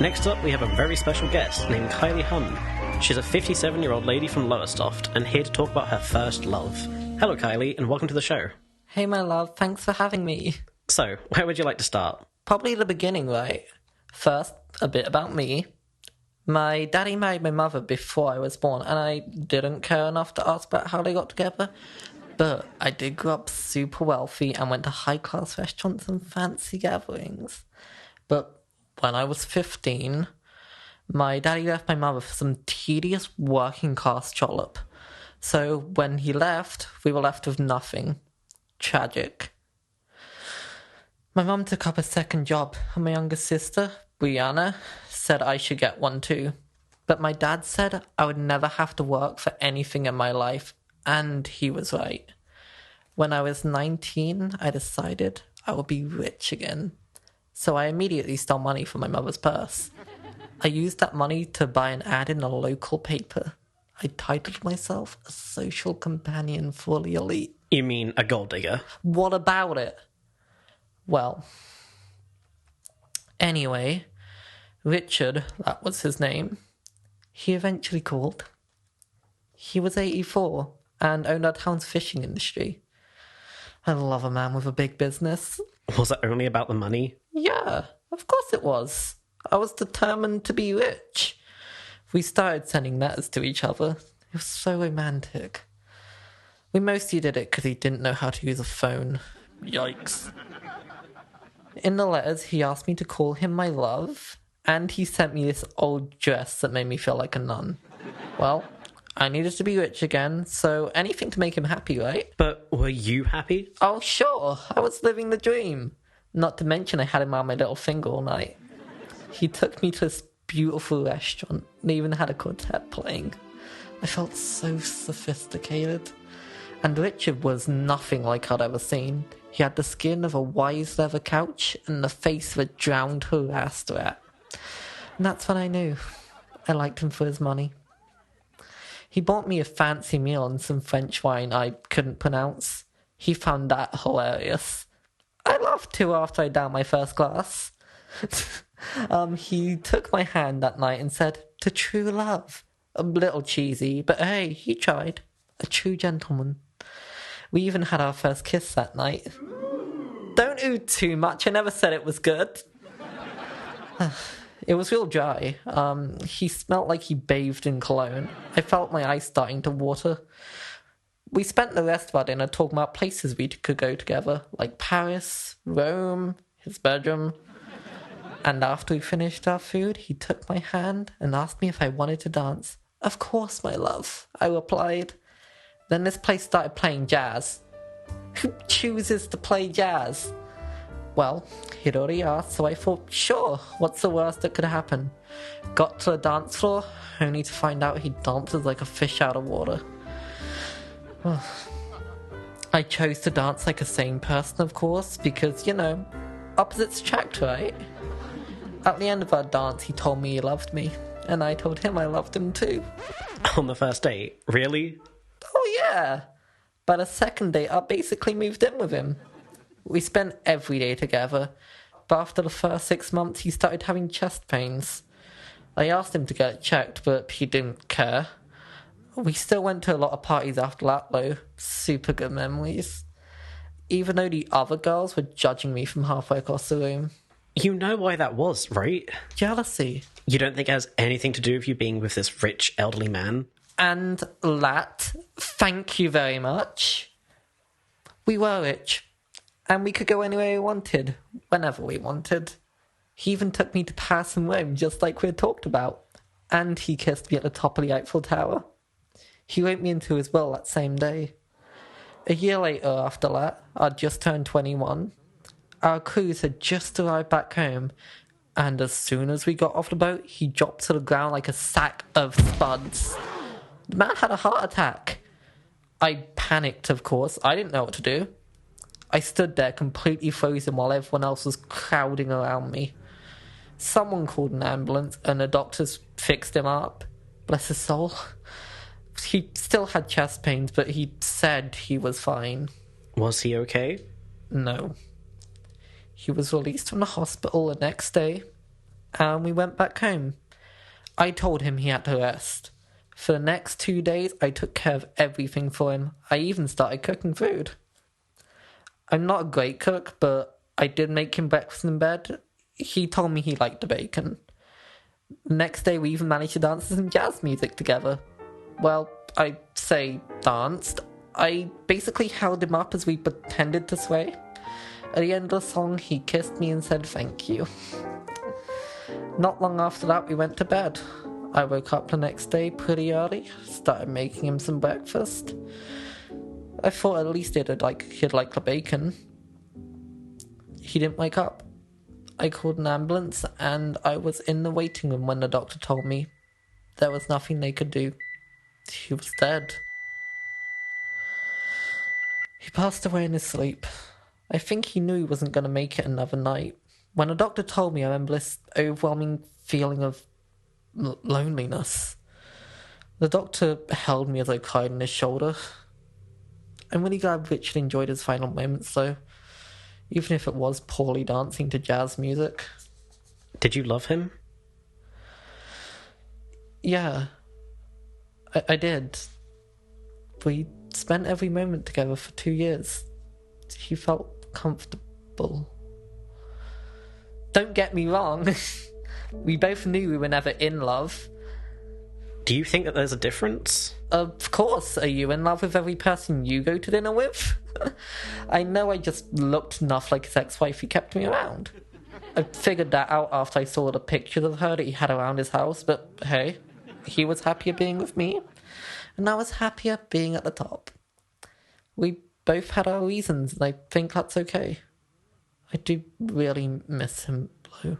Next up, we have a very special guest named Kylie Hun. She's a 57-year-old lady from Lowestoft and here to talk about her first love. Hello, Kylie, and welcome to the show. Hey, my love, thanks for having me. So, where would you like to start? Probably the beginning, right? First, a bit about me. My daddy married my mother before I was born, and I didn't care enough to ask about how they got together. But I did grow up super wealthy and went to high-class restaurants and fancy gatherings. But when I was 15, my daddy left my mother for some tedious working-class trollop. So when he left, we were left with nothing. Tragic. My mum took up a second job, and my younger sister, Brianna, said I should get one too. But my dad said I would never have to work for anything in my life, and he was right. When I was 19, I decided I would be rich again. So I immediately stole money from my mother's purse. I used that money to buy an ad in a local paper. I titled myself a social companion for the elite. You mean a gold digger? What about it? Well, anyway, Richard, that was his name, he eventually called. He was 84 and owned our town's fishing industry. I love a man with a big business. Was it only about the money? Yeah, of course it was. I was determined to be rich. We started sending letters to each other. It was so romantic. We mostly did it because he didn't know how to use a phone. Yikes. In the letters, he asked me to call him my love, and he sent me this old dress that made me feel like a nun. Well, I needed to be rich again, so anything to make him happy, right? But were you happy? Oh, sure. I was living the dream. Not to mention I had him on my little finger all night. He took me to this beautiful restaurant and even had a quartet playing. I felt so sophisticated. And Richard was nothing like I'd ever seen. He had the skin of a wise leather couch and the face of a drowned harassed rat. And that's when I knew I liked him for his money. He bought me a fancy meal and some French wine I couldn't pronounce. He found that hilarious. I laughed too after I downed my first glass. He took my hand that night and said, "To true love." A little cheesy, but hey, he tried. A true gentleman. We even had our first kiss that night. Don't ooh too much, I never said it was good. It was real dry. He smelt like he bathed in cologne. I felt my eyes starting to water. We spent the rest of our dinner talking about places we could go together, like Paris, Rome, his bedroom. And after we finished our food, he took my hand and asked me if I wanted to dance. "Of course, my love," I replied. Then this place started playing jazz. Who chooses to play jazz? Well, he'd already asked, so I thought, sure, what's the worst that could happen? Got to the dance floor, only to find out he dances like a fish out of water. I chose to dance like a sane person, of course, because, opposites attract, right? At the end of our dance, he told me he loved me, and I told him I loved him too. On the first date? Really? Oh yeah! By the second date, I basically moved in with him. We spent every day together, but after the first 6 months, he started having chest pains. I asked him to get it checked, but he didn't care. We still went to a lot of parties after that, though. Super good memories. Even though the other girls were judging me from halfway across the room. You know why that was, right? Jealousy. You don't think it has anything to do with you being with this rich, elderly man? And that, thank you very much. We were rich, and we could go anywhere we wanted, whenever we wanted. He even took me to Paris and Rome, just like we had talked about. And he kissed me at the top of the Eiffel Tower. He wrote me into his will that same day. A year later after that, I'd just turned 21. Our cruise had just arrived back home, and as soon as we got off the boat, he dropped to the ground like a sack of spuds. The man had a heart attack. I panicked, of course. I didn't know what to do. I stood there completely frozen while everyone else was crowding around me. Someone called an ambulance and the doctors fixed him up. Bless his soul. He still had chest pains, but he said he was fine. Was he okay? No. He was released from the hospital the next day, and we went back home. I told him he had to rest. For the next 2 days, I took care of everything for him. I even started cooking food. I'm not a great cook, but I did make him breakfast in bed. He told me he liked the bacon. The next day, we even managed to dance to some jazz music together. Well, I say danced. I basically held him up as we pretended to sway. At the end of the song, he kissed me and said thank you. Not long after that, we went to bed. I woke up the next day pretty early, started making him some breakfast. I thought at least he'd like the bacon. He didn't wake up. I called an ambulance and I was in the waiting room when the doctor told me there was nothing they could do. He was dead. He passed away in his sleep. I think he knew he wasn't going to make it another night. When the doctor told me, I remember this overwhelming feeling of loneliness. The doctor held me as I cried on his shoulder. I'm really glad Richard enjoyed his final moments, though, even if it was poorly dancing to jazz music. Did you love him? Yeah, I did. We spent every moment together for 2 years. He felt comfortable. Don't get me wrong. We both knew we were never in love. Do you think that there's a difference? Of course. Are you in love with every person you go to dinner with? I know I just looked enough like his ex-wife who kept me around. I figured that out after I saw the pictures of her that he had around his house, but hey, he was happier being with me, and I was happier being at the top. We both had our reasons, and I think that's okay. I do really miss him, though.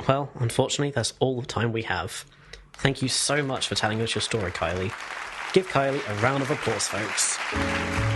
Well, unfortunately, that's all the time we have. Thank you so much for telling us your story, Kylie. Give Kylie a round of applause, folks.